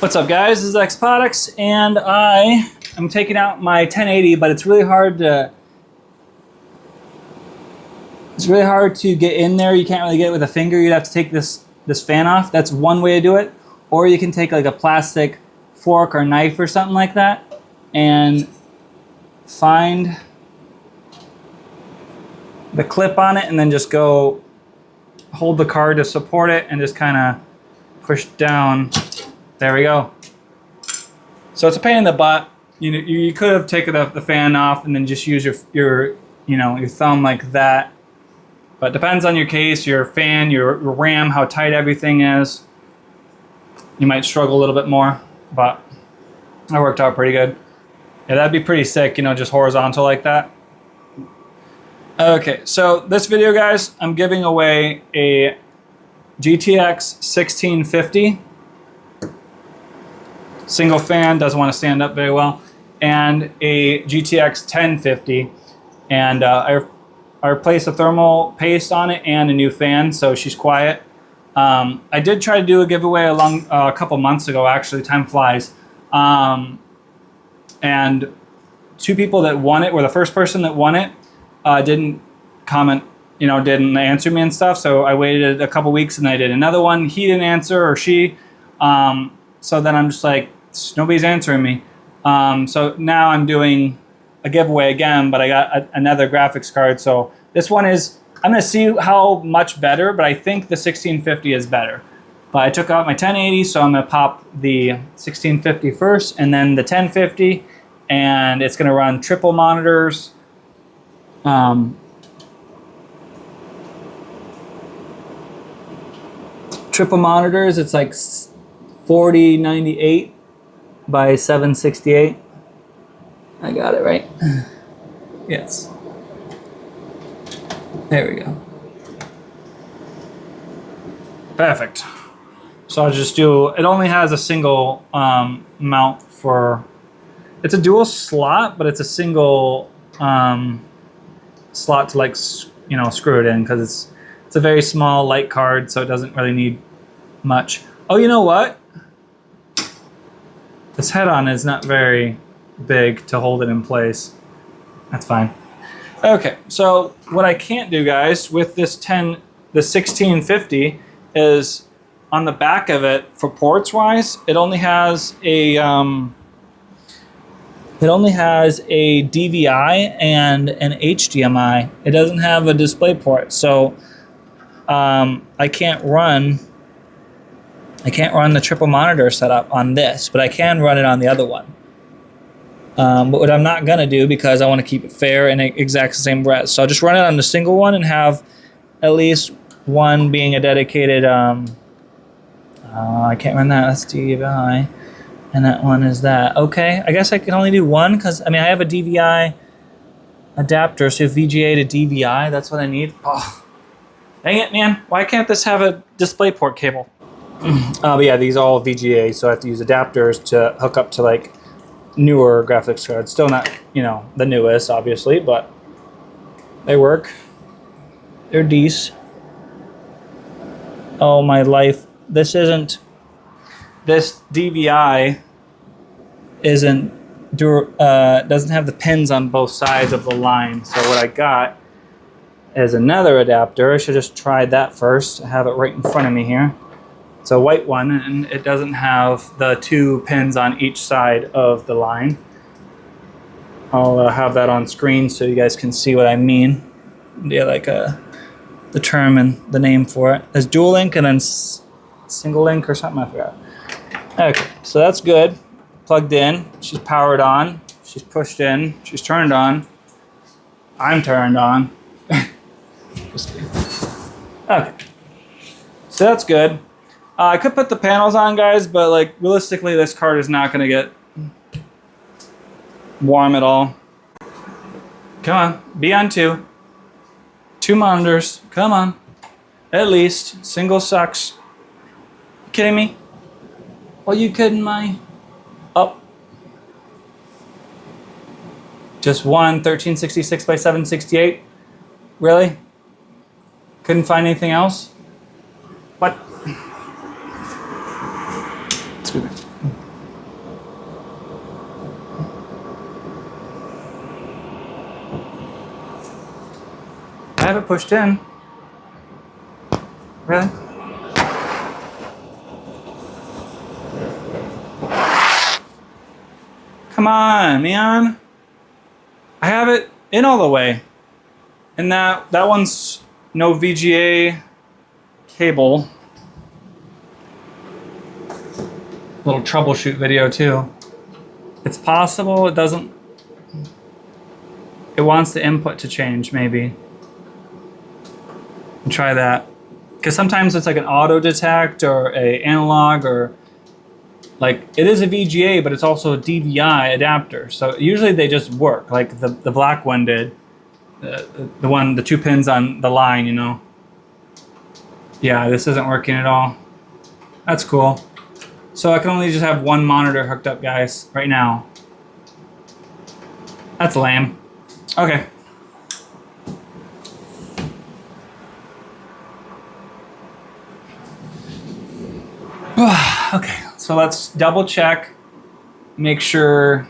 What's up, guys? This is Xpotix, and I am taking out my 1080, but it's really hard to get in there. You can't really get it with a finger. You'd have to take this fan off. That's one way to do it. Or you can take like a plastic fork or knife or something like that and find the clip on it and then just go hold the card to support it and just kind of push down. There we go. So it's a pain in the butt. You could have taken the fan off and then just use your thumb like that. But it depends on your case, your fan, your RAM, how tight everything is. You might struggle a little bit more, but that worked out pretty good. Yeah, that'd be pretty sick, just horizontal like that. Okay, so this video, guys, I'm giving away a GTX 1650. Single fan, doesn't want to stand up very well, and a GTX 1050. And I replaced the thermal paste on it and a new fan, so she's quiet. I did try to do a giveaway a couple months ago, actually. Time flies. And two people that won it, or the first person that won it, didn't comment, didn't answer me and stuff. So I waited a couple weeks and I did another one. He didn't answer, or she. So then I'm just like, nobody's answering me. So now I'm doing a giveaway again, but I got another graphics card. So this one is, I'm going to see how much better, but I think the 1650 is better. But I took out my 1080, so I'm going to pop the 1650 first and then the 1050, and it's going to run triple monitors. Triple monitors, it's like 4098 by 768. I got it right. Yes. There we go. Perfect. So I'll just do, it only has a single mount for, it's a dual slot, but it's a single slot to like, screw it in, because it's a very small light card, so it doesn't really need much. Oh, you know what? This head-on is not very big to hold it in place. That's fine. Okay, so what I can't do, guys, with the 1650 is on the back of it, for ports wise, it only has a DVI and an HDMI. It doesn't have a display port, so I can't run the triple monitor setup on this, but I can run it on the other one. But what I'm not gonna do, because I want to keep it fair and exact the same res, so I'll just run it on the single one and have at least one being a dedicated. I can't run that. That's DVI, and that one is that. Okay, I guess I can only do one, because I have a DVI adapter, so VGA to DVI. That's what I need. Oh, dang it, man! Why can't this have a DisplayPort cable? But yeah, these are all VGA, so I have to use adapters to hook up to like newer graphics cards. Still not, the newest, obviously, but they work. They're decent. Oh my life! This DVI doesn't have the pins on both sides of the line. So what I got is another adapter. I should just try that first. I have it right in front of me here. It's a white one, and it doesn't have the two pins on each side of the line. I'll have that on screen so you guys can see what I mean. Yeah, like the term and the name for it. There's dual link and then single link or something, I forgot. Okay, so that's good. Plugged in, she's powered on, she's pushed in, she's turned on. I'm turned on. Just kidding. Okay, so that's good. I could put the panels on, guys, but like realistically, this card is not going to get warm at all. Come on, be on two. Two monitors, come on. At least, single sucks. You kidding me? Are you kidding me? Oh. Just one 1366 by 768? Really? Couldn't find anything else? What? Excuse me. I have it pushed in. Really? Come on, man. I have it in all the way. And that one's no VGA cable. Little troubleshoot video too. It's possible it doesn't. It wants the input to change, maybe. And try that. Because sometimes it's like an auto detect or a analog or like it is a VGA, but it's also a DVI adapter. So usually they just work like the black one did. The 2 pins on the line, you know. Yeah, this isn't working at all. That's cool. So I can only just have one monitor hooked up, guys, right now. That's lame. Okay. Okay, so let's double check, make sure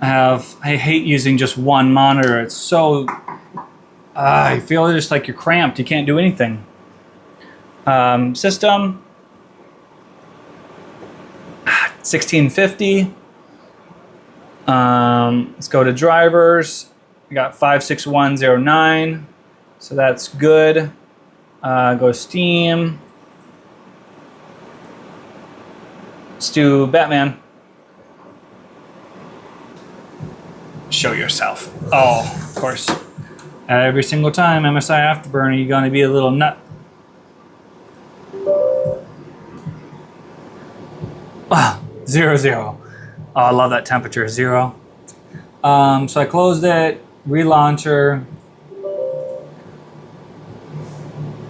I hate using just one monitor. It's so, I feel just like you're cramped. You can't do anything. System, 1650. Let's go to drivers. I got 56109, so that's good. Go Steam. Let's do Batman. Show yourself. Oh, of course. Every single time MSI Afterburner, you're gonna be a little nut. Ah, 0, 0. Oh, I love that temperature, 0. So I closed it, relauncher.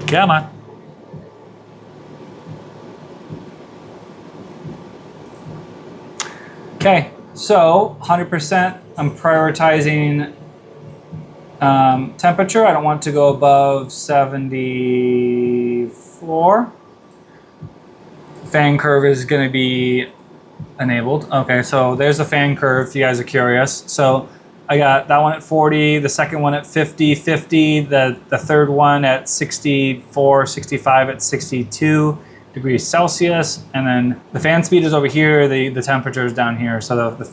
Come on. Okay, so 100%, I'm prioritizing temperature. I don't want to go above 74. Fan curve is going to be enabled. Okay, so there's the fan curve if you guys are curious. So I got that one at 40, the second one at 50, 50, the third one at 64, 65 at 62 degrees Celsius, and then the fan speed is over here, the temperature is down here. So the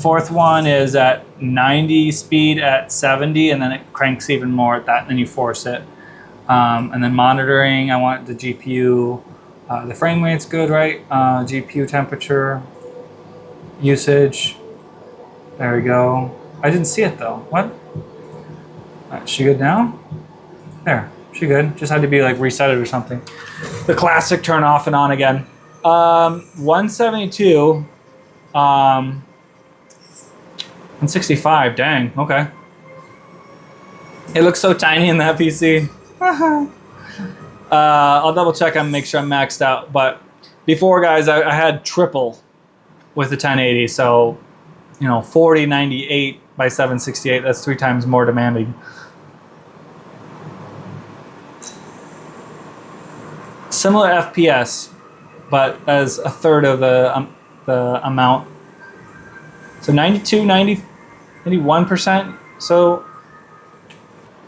fourth one is at 90 speed at 70, and then it cranks even more at that, and then you force it. And then monitoring, I want the GPU, the frame rate's good, right? GPU temperature, usage, there we go. I didn't see it though, what? Is she good now? There, she good, just had to be like reset it or something. The classic turn off and on again. 172, 165, dang, okay. It looks so tiny in that PC. I'll double check and make sure I'm maxed out. But before, guys, I had triple with the 1080. So, you know, 4098 by 768, that's 3 times more demanding. Similar FPS, but as a third of the amount. So 92, 90, 91%. So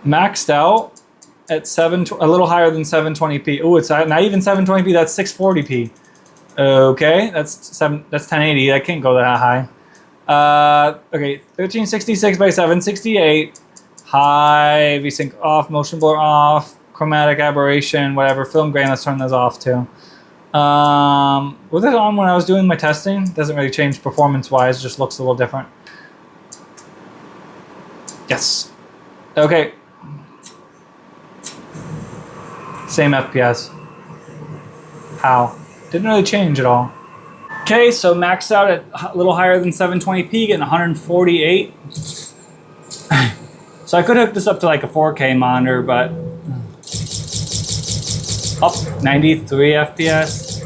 maxed out at a little higher than 720p. Oh, it's not even 720p. That's 640p. Okay, that's 1080. I can't go that high. Okay, 1366 by 768. High VSync off, motion blur off, chromatic aberration, whatever. Film grain. Let's turn those off too. Was it on when I was doing my testing? Doesn't really change performance-wise. Just looks a little different. Yes. Okay. Same FPS. How? Didn't really change at all. Okay, so maxed out at a little higher than 720p, getting 148. So I could hook this up to like a 4K monitor, but up 93 FPS.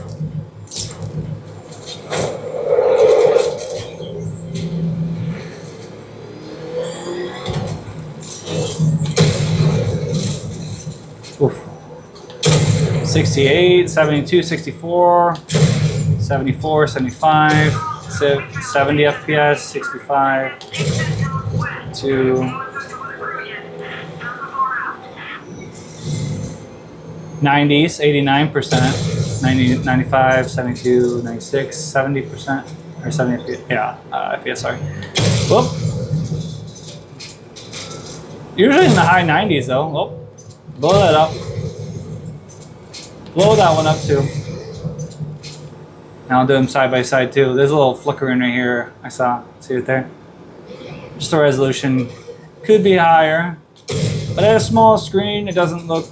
Oof. 68, 72, 64, 74, 75, 70 FPS, 65 to 90s, 89%, 90, 95, 72, 96, 70%, or 70, yeah, FPS, sorry. Whoop. Usually in the high 90s though. Oh, blow that up. Blow that one up too. And I'll do them side by side too. There's a little flickering right here. I saw. See it there? Just the resolution could be higher, but at a small screen, it doesn't look,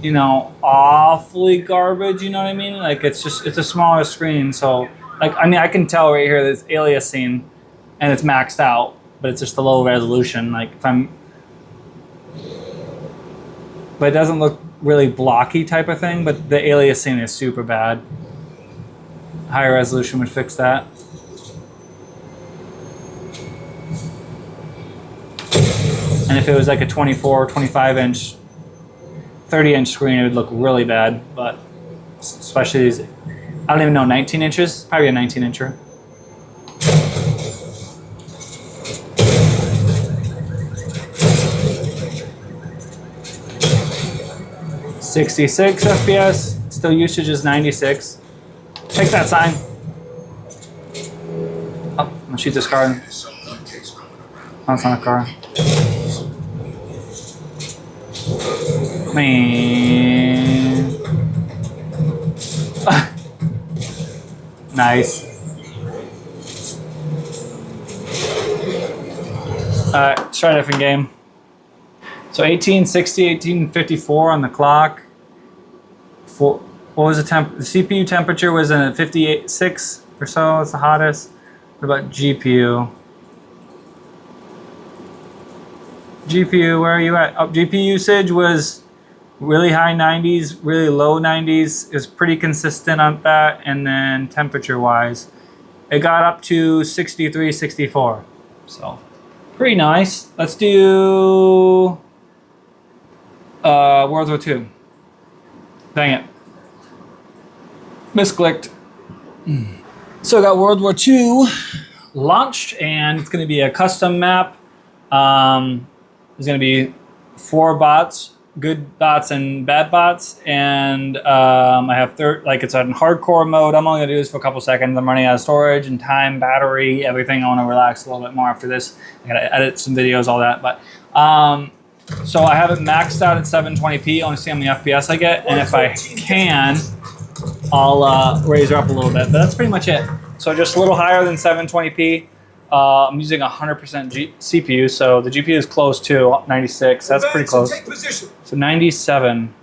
you know, awfully garbage. You know what I mean? Like it's a smaller screen, so like I mean I can tell right here that it's aliasing, and it's maxed out, but it's just a low resolution. Like if I'm, but it doesn't look really blocky type of thing. But the aliasing is super bad. Higher resolution would fix that. And if it was like a 24, 25 inch, 30 inch screen, it would look really bad. But especially these, I don't even know, 19 inches? Probably a 19 incher. .66 FPS, still usage is 96. Take that sign. Oh, I'll shoot this car. Oh, it's not a car. Man. Nice. Alright, let's try a different game. So 1860, 1854 on the clock. What was the temp? The CPU temperature was in 56 or so. It's the hottest. What about GPU? GPU, where are you at? Oh, GPU usage was really high 90s, really low 90s. It was pretty consistent on that. And then temperature-wise, it got up to 63, 64. So pretty nice. Let's do World War II. Dang it. Misclicked. So I got World War II launched, and it's going to be a custom map. There's going to be 4 bots, good bots and bad bots, and I have it's on hardcore mode. I'm only going to do this for a couple seconds. I'm running out of storage and time, battery, everything. I want to relax a little bit more after this. I got to edit some videos, all that, but so I have it maxed out at 720p. I want to see how many FPS I get, and if I can, I'll raise her up a little bit, but that's pretty much it. So just a little higher than 720p. I'm using 100% CPU, so the GPU is close to 96. That's pretty close. So 97,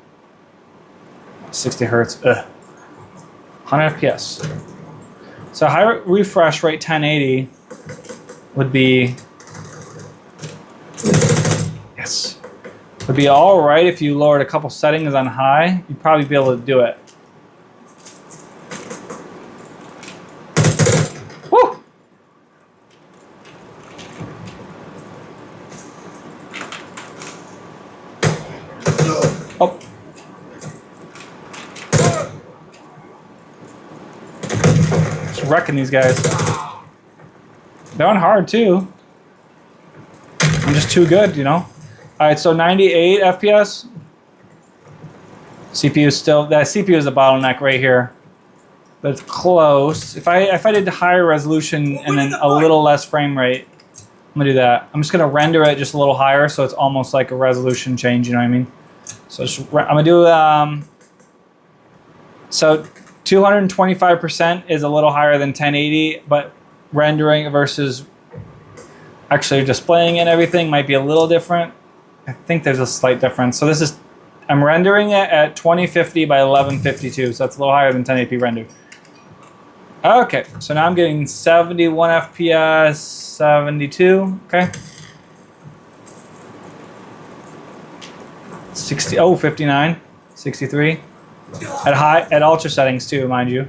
60 hertz, 100 FPS. So high refresh rate 1080 would be, yes, would be all right if you lowered a couple settings on high. You'd probably be able to do it. Oh. Just wrecking these guys. They're on hard too. I'm just too good, you know? Alright, so 98 FPS. CPU still, that CPU is a bottleneck right here. But it's close. If I did higher resolution and then a little less frame rate, I'm gonna do that. I'm just gonna render it just a little higher so it's almost like a resolution change, you know what I mean? So I'm gonna do so 225% is a little higher than 1080, but rendering versus actually displaying and everything might be a little different. I think there's a slight difference. So this is, I'm rendering it at 2050 by 1152, so that's a little higher than 1080p rendered. Okay, so now I'm getting 71 FPS, 72, okay. 60, oh, 59, 63. At ultra settings too, mind you.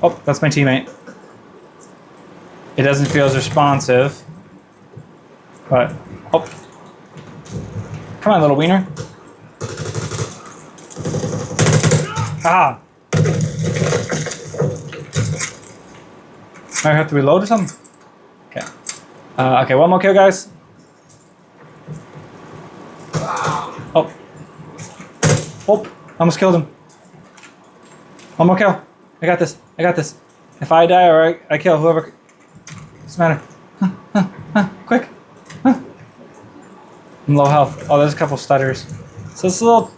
Oh, that's my teammate. It doesn't feel as responsive, but, oh. Come on, little wiener. Ah. Might have to reload or something. Okay. Okay, one more kill, guys. Oh. Oh, almost killed him. One more kill. I got this. I got this. If I die or I kill whoever... Doesn't matter. Quick. I'm low health. Oh, there's a couple stutters. So it's a little...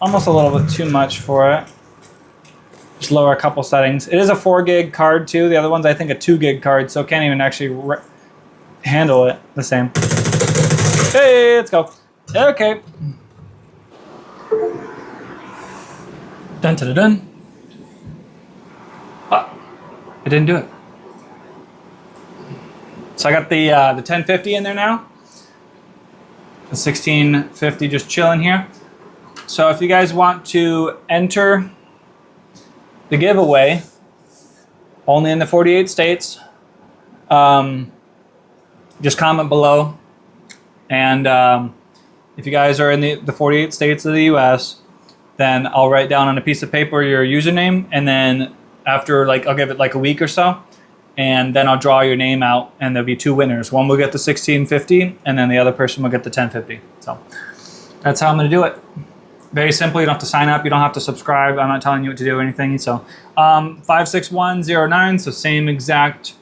Almost a little bit too much for it. Just lower a couple settings. It is a 4 gig card too. The other one's I think a 2 gig card, so it can't even actually handle it the same. Hey, let's go. Okay. Dun dun dun dun. Ah, I didn't do it. So I got the 1050 in there now. The 1650 just chilling here. So if you guys want to enter the giveaway, only in the 48 states, just comment below. And if you guys are in the 48 states of the US, then I'll write down on a piece of paper your username, and then after I'll give it like a week or so, and then I'll draw your name out, and there'll be 2 winners. One will get the 1650, and then the other person will get the 1050. So that's how I'm gonna do it. Very simple. You don't have to sign up. You don't have to subscribe. I'm not telling you what to do or anything. So 56109, so same exact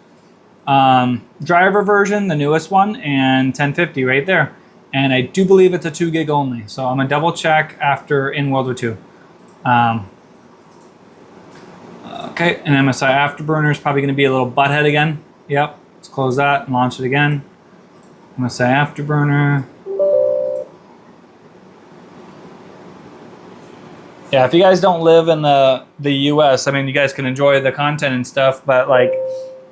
driver version, the newest one, and 1050 right there. And I do believe it's a 2 gig only. So I'm gonna double check after in World War II. Okay, and MSI Afterburner is probably gonna be a little butthead again. Yep, let's close that and launch it again. MSI Afterburner. Yeah, if you guys don't live in the US, I mean, you guys can enjoy the content and stuff, but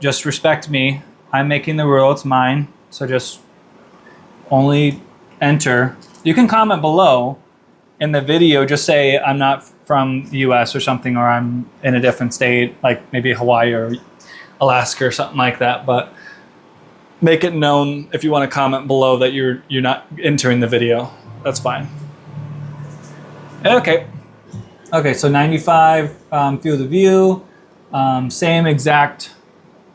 just respect me. I'm making the rule, it's mine. So just only enter. You can comment below in the video, just say I'm not from the US or something, or I'm in a different state, like maybe Hawaii or Alaska or something like that. But make it known if you want to comment below that you're not entering the video. That's fine. Okay. Okay, so 95 field of view, same exact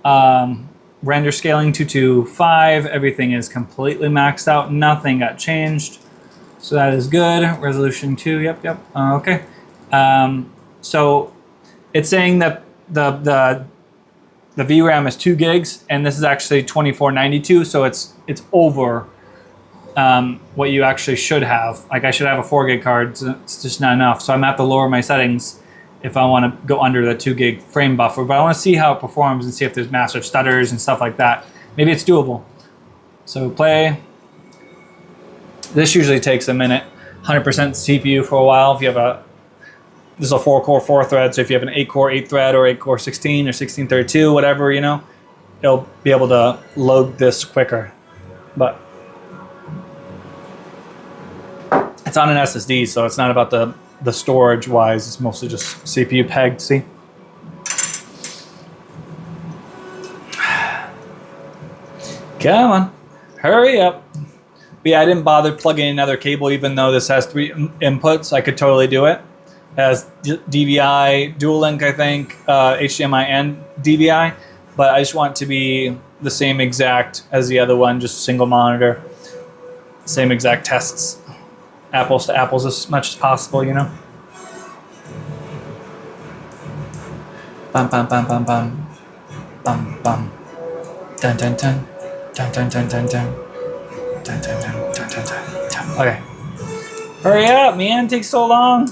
render scaling 225. Everything is completely maxed out. Nothing got changed, so that is good. Resolution 2. Yep. Okay. So it's saying that the VRAM is 2 gigs, and this is actually 2492. So it's over what you actually should have. Like I should have a 4 gig card, so it's just not enough. So I'm gonna have to lower my settings if I want to go under the 2 gig frame buffer. But I want to see how it performs and see if there's massive stutters and stuff like that. Maybe it's doable. So play. This usually takes a minute. 100% CPU for a while. If you have this is a 4-core 4-thread. So if you have an 8-core 8-thread or 8-core 16 or 1632, whatever, it'll be able to load this quicker. But it's on an SSD, so it's not about the storage wise. It's mostly just CPU pegged. See? Come on, hurry up. But yeah, I didn't bother plugging another cable, even though this has 3 inputs. I could totally do it. It has DVI, dual link, I think, HDMI and DVI, but I just want it to be the same exact as the other one, just single monitor, same exact tests. Apples to apples as much as possible, Bum bum bum bum bum bum bum. Dun dun dun dun dun dun dun dun dun dun dun dun dun dun. Okay. Hurry up, man! It takes so long.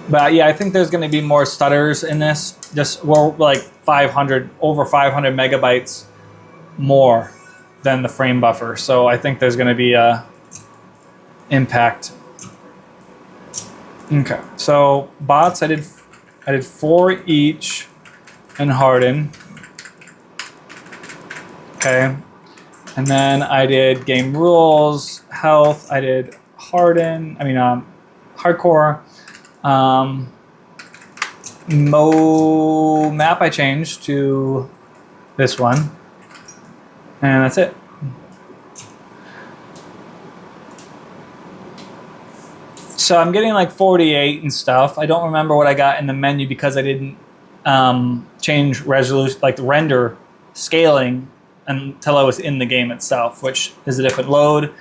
But yeah, I think there's going to be more stutters in this. We're like 500, over 500 megabytes more than the frame buffer. So I think there's going to be a impact. Okay, so bots, I did 4 each and harden. Okay, and then I did game rules, health. I did hardcore. Map I changed to this one, and that's it. So I'm getting like 48 and stuff. I don't remember what I got in the menu because I didn't change resolution, like the render scaling, until I was in the game itself, which is a different load.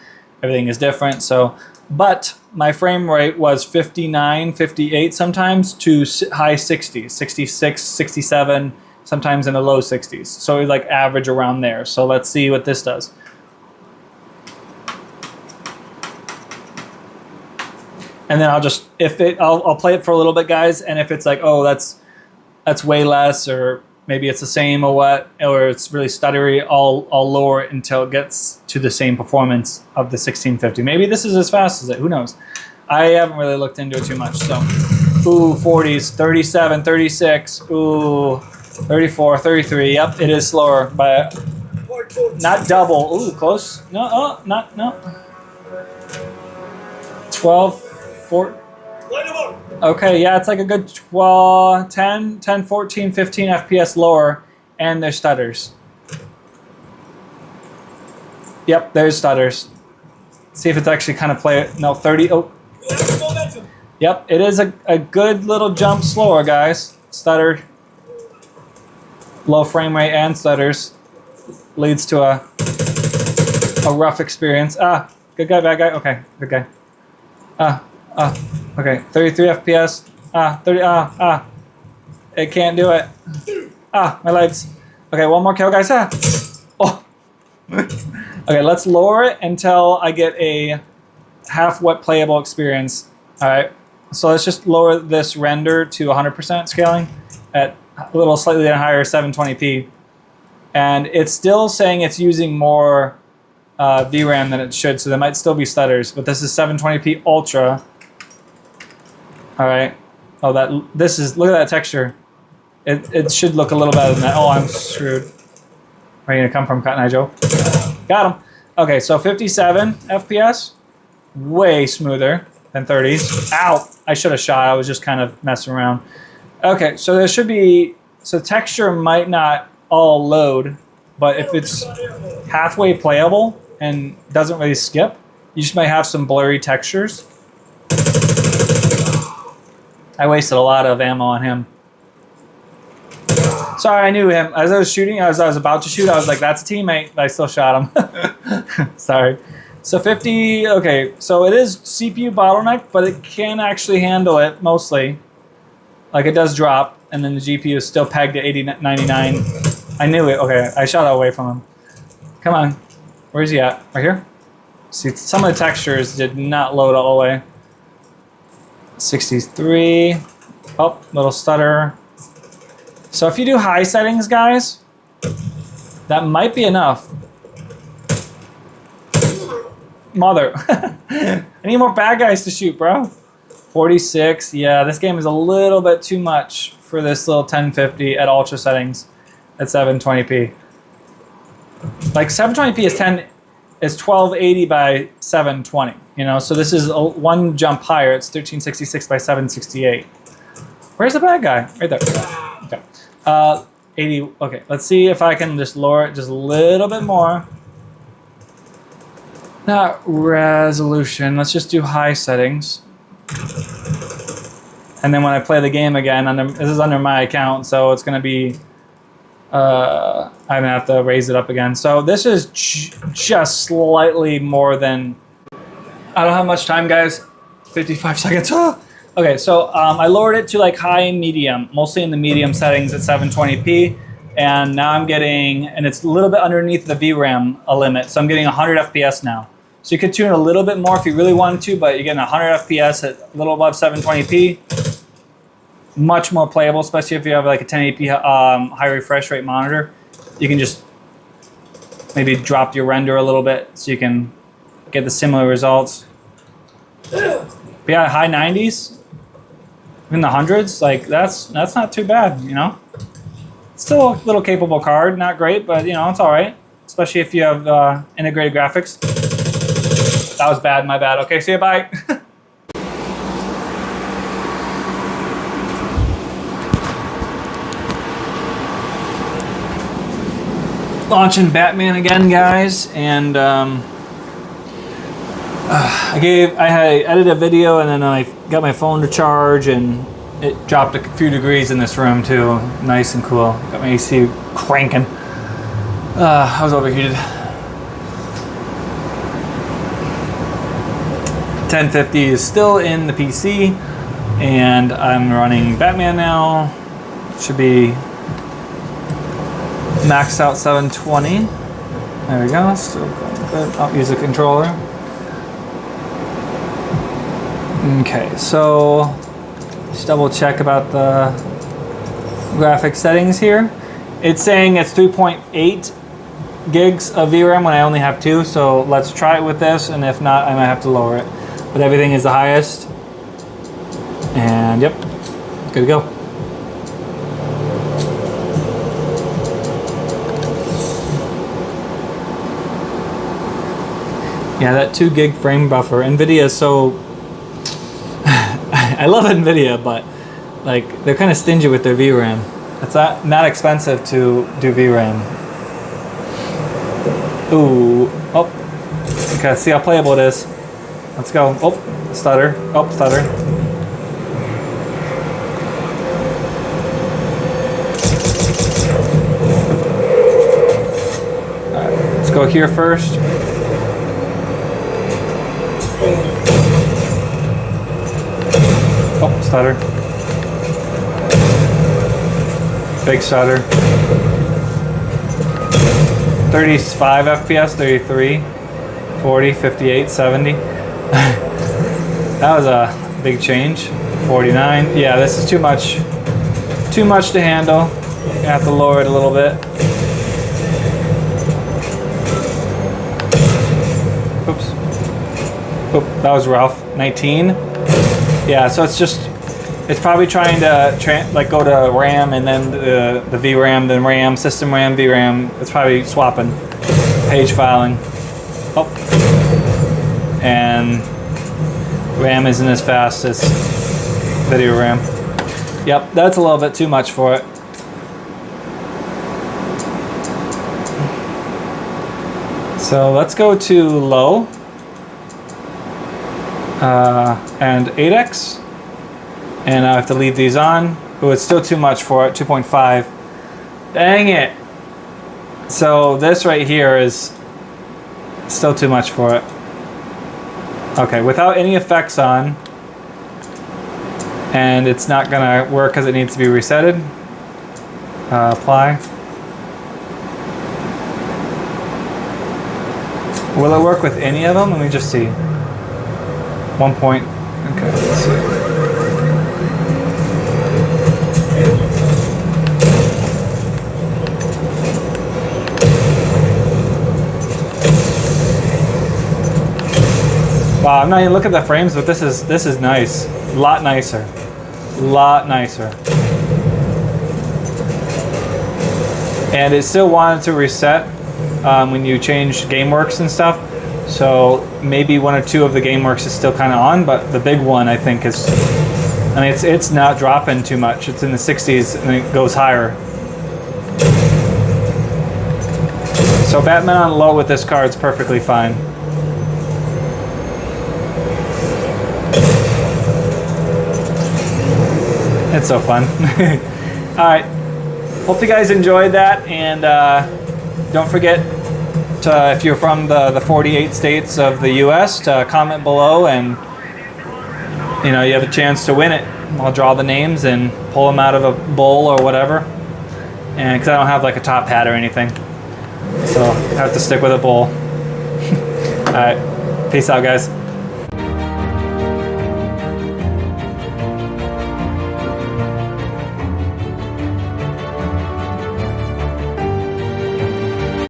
Everything is different. So, but my frame rate was 59, 58 sometimes to high 60s, 66, 67, sometimes in the low 60s. So like average around there. So let's see what this does. And then I'll just, I'll play it for a little bit, guys. And if it's like, oh, that's way less, or maybe it's the same or what, or it's really stuttery, I'll lower it until it gets to the same performance of the 1650. Maybe this is as fast as it, who knows? I haven't really looked into it too much, so. Ooh, 40s, 37, 36, ooh, 34, 33, yep, it is slower, but not double, ooh, close, no, oh, no. 12, 4, okay, yeah, it's like a good 12, 10, 14, 15 FPS lower, and there's stutters. Yep, there's stutters. See if it's actually kind of no, 30, oh. Yep, it is a good little jump slower, guys. Stuttered. Low frame rate and stutters. Leads to a rough experience. Ah, good guy, bad guy, okay, good guy. Okay, 33 FPS. 30, it can't do it. My legs. Okay, one more kill, guys. Oh. Okay, let's lower it until I get a half-wet playable experience. All right, so let's just lower this render to 100% scaling at a little slightly higher 720p. And it's still saying it's using more VRAM than it should, so there might still be stutters, but this is 720p Ultra. All right. Oh, look at that texture. It should look a little better than that. Oh, I'm screwed. Where are you gonna come from, Cotton Eye Joe? Got him. Okay, so 57 FPS, way smoother than 30s. Ow! I should have shot. I was just kind of messing around. Okay, so there should be, so texture might not all load, but if it's halfway playable and doesn't really skip, you just might have some blurry textures. I wasted a lot of ammo on him. Sorry, I knew him. As I was shooting, as I was about to shoot, I was like, that's a teammate. But I still shot him. Sorry. So 50, okay. So it is CPU bottleneck, but it can actually handle it mostly. Like it does drop, and then the GPU is still pegged at 99. I knew it. Okay, I shot away from him. Come on. Where's he at? Right here? See, some of the textures did not load all the way. 63. Oh, little stutter. So if you do high settings, guys, that might be enough. Mother. I need more bad guys to shoot, bro. 46. Yeah, this game is a little bit too much for this little 1050 at ultra settings at 720p. Like 720p is 1280 by 720. You know, so this is one jump higher. It's 1366 by 768. Where's the bad guy? Right there. Okay. 80. Okay, let's see if I can just lower it just a little bit more. Not resolution. Let's just do high settings. And then when I play the game again, this is under my account, so it's going to be... I'm going to have to raise it up again. So this is just slightly more than... I don't have much time, guys. 55 seconds. Okay, so I lowered it to like high and medium, mostly in the medium settings at 720p. And now I'm getting, and it's a little bit underneath the VRAM limit, so I'm getting 100 FPS now. So you could tune a little bit more if you really wanted to, but you're getting 100 FPS at a little above 720p. Much more playable, especially if you have like a 1080p high refresh rate monitor. You can just maybe drop your render a little bit so you can get the similar results. But yeah, high 90s, in the hundreds, like that's not too bad, you know. Still a little capable card, not great, but you know it's all right, especially if you have integrated graphics. That was bad, my bad. Okay, see you, bye. Launching Batman again, guys, and I edited a video, and then I got my phone to charge, and It dropped a few degrees in this room too. Nice and cool. Got my AC cranking. I was overheated. 1050 is still in the PC, and I'm running Batman now. Should be maxed out 720. There we go. Still going good. I'll use the controller. Okay, so just double check about the graphic settings here. It's saying it's 3.8 gigs of VRAM when I only have 2, so let's try it with this, and if not, I might have to lower it. But everything is the highest, and yep, good to go. Yeah, that 2 gig frame buffer. NVIDIA is so... I love NVIDIA, but like they're kind of stingy with their VRAM. It's not expensive to do VRAM. Ooh, oh, okay, see how playable it is. Let's go. Oh, stutter. Oh, stutter. All right, let's go here first. Oh, stutter. Big stutter. 35 FPS, 33, 40, 58, 70. That was a big change. 49. Yeah, this is too much to handle. Gonna have to lower it a little bit. Oops. Oop, that was rough. 19. Yeah, so it's probably trying to go to RAM and then the VRAM, then RAM, system RAM, VRAM. It's probably swapping, page filing. Oh, and RAM isn't as fast as video RAM. Yep, that's a little bit too much for it. So let's go to low and 8x. And I have to leave these on. Oh, it's still too much for it, 2.5. Dang it. So this right here is still too much for it. Okay, without any effects on, and it's not gonna work because it needs to be resetted. Apply. Will it work with any of them? Let me just see. 1 point. Okay, let's see. Wow, I'm not even looking at the frames, but this is nice. A lot nicer. A lot nicer. And it still wanted to reset when you change GameWorks and stuff. So maybe 1 or 2 of the GameWorks is still kind of on, but the big one I think is, I mean, it's not dropping too much. It's in the 60s and it goes higher. So Batman on low with this card is perfectly fine. It's so fun. All right. Hope you guys enjoyed that, and don't forget to, if you're from the 48 states of the U.S., to comment below, and you have a chance to win it. I'll draw the names and pull them out of a bowl or whatever, and because I don't have like a top hat or anything, so I have to stick with a bowl. All right. Peace out, guys.